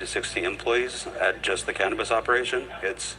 to 60 employees at just the cannabis operation. It's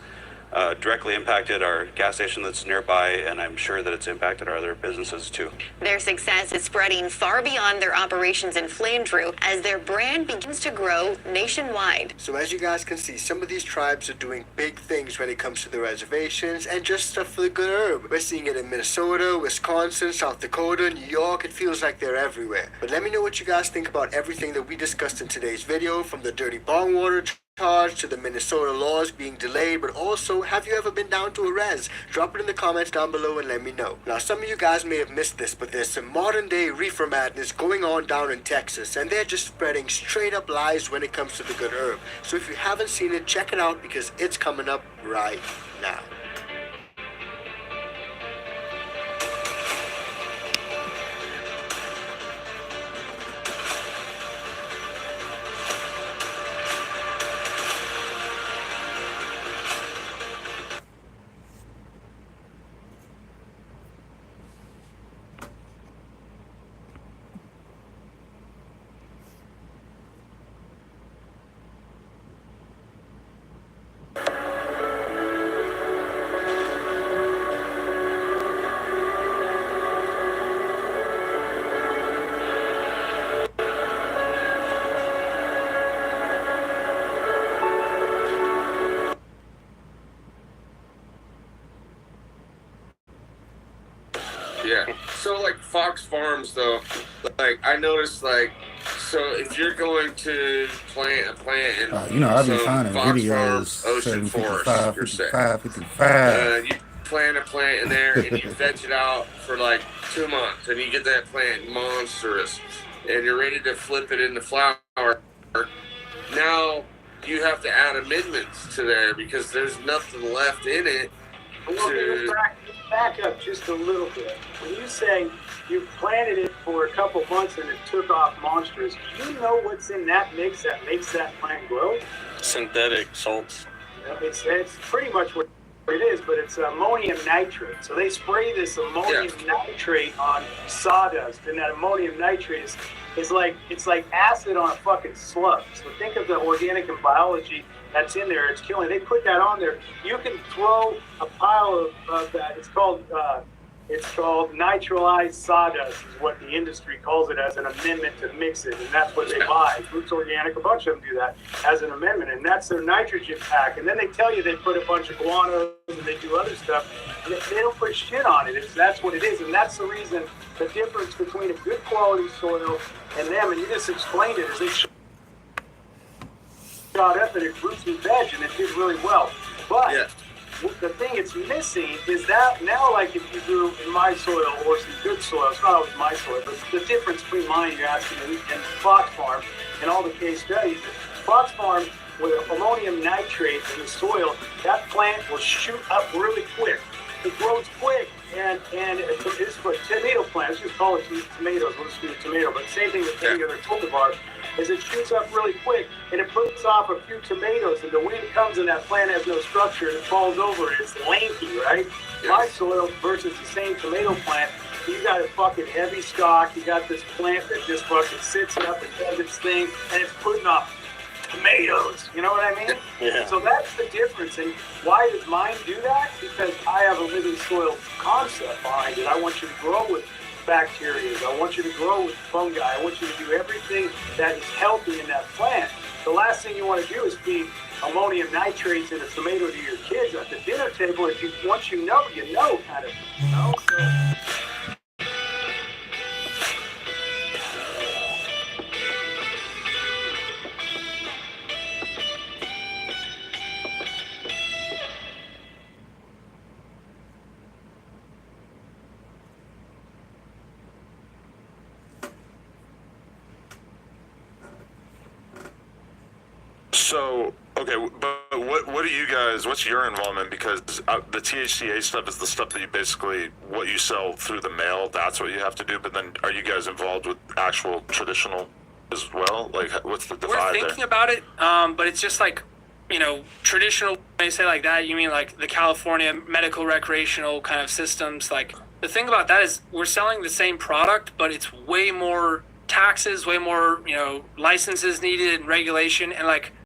directly impacted our gas station that's nearby, and I'm sure that it's impacted our other businesses too. Their success is spreading far beyond their operations in Flame Drew as their brand begins to grow nationwide. So as you guys can see, some of these tribes are doing big things when it comes to the reservations and just stuff for the good herb. We're seeing it in Minnesota, Wisconsin, South Dakota, New York. It feels like they're everywhere. But let me know what you guys think about everything that we discussed in today's video, from the dirty bong water charge to the Minnesota laws being delayed. But also, have you ever been down to a res? Drop it in the comments down below and let me know. Now, some of you guys may have missed this, but there's some modern day reefer madness going on down in Texas, and they're just spreading straight up lies when it comes to the good herb. So if you haven't seen it, check it out because it's coming up right now. Yeah. So like Fox Farms though, like I noticed like, so if you're going to plant a plant in I've been some finding Fox videos, Farms Ocean Forest, you're saying, 55. you plant a plant in there and you veg it out for like 2 months and you get that plant monstrous and you're ready to flip it into flower. Now you have to add amendments to there because there's nothing left in it. Back up just a little bit. When you say you planted it for a couple months and it took off monstrous, do you know what's in that mix that makes that plant grow? Synthetic salts. It's pretty much what it is, but it's ammonium nitrate. So they spray this ammonium nitrate on sawdust, and that ammonium nitrate is like, it's like acid on a fucking slug. So think of the organic and biology that's in there. It's killing. They put that on there. You can throw a pile of that. It's called nitralized sawdust is what the industry calls it, as an amendment to mix it, and that's what they buy. Roots Organic, a bunch of them do that as an amendment, and that's their nitrogen pack. And then they tell you they put a bunch of guano and they do other stuff, and they don't put shit on it. That's what it is, and that's the reason, the difference between a good quality soil and them. And you just explained it, is they shot up and it grew some veg and it did really well. But the thing it's missing is that now, like if you grew in my soil or some good soil, it's not always my soil, but the difference between mine, you're asking, and Fox Farm and all the case studies, Fox Farm with ammonium nitrate in the soil, that plant will shoot up really quick. It grows quick, and it's for tomato plants. Just call it tomatoes. We'll just do tomato, but same thing with any other cultivar. Is it shoots up really quick and it puts off a few tomatoes, and the wind comes and that plant has no structure and it falls over and it's lanky, right? My soil versus the same tomato plant, you got a fucking heavy stalk, you got this plant that just fucking sits up and does its thing, and it's putting off tomatoes, you know what I mean? Yeah. So that's the difference. And why does mine do that? Because I have a living soil concept behind it. I want you to grow with bacteria. I want you to grow with fungi. I want you to do everything that is healthy in that plant. The last thing you want to do is feed ammonium nitrates in a tomato to your kids at the dinner table. If you once you know kind of, you know. So, So, okay, but what do you guys, what's your involvement? Because the THCA stuff is the stuff that you basically, what you sell through the mail, that's what you have to do. But then are you guys involved with actual traditional as well? Like, what's the divide there? We're thinking about it, but it's just like, traditional, when you say like that, you mean like the California medical recreational kind of systems. Like, the thing about that is we're selling the same product, but it's way more taxes, way more, licenses needed and regulation. And like,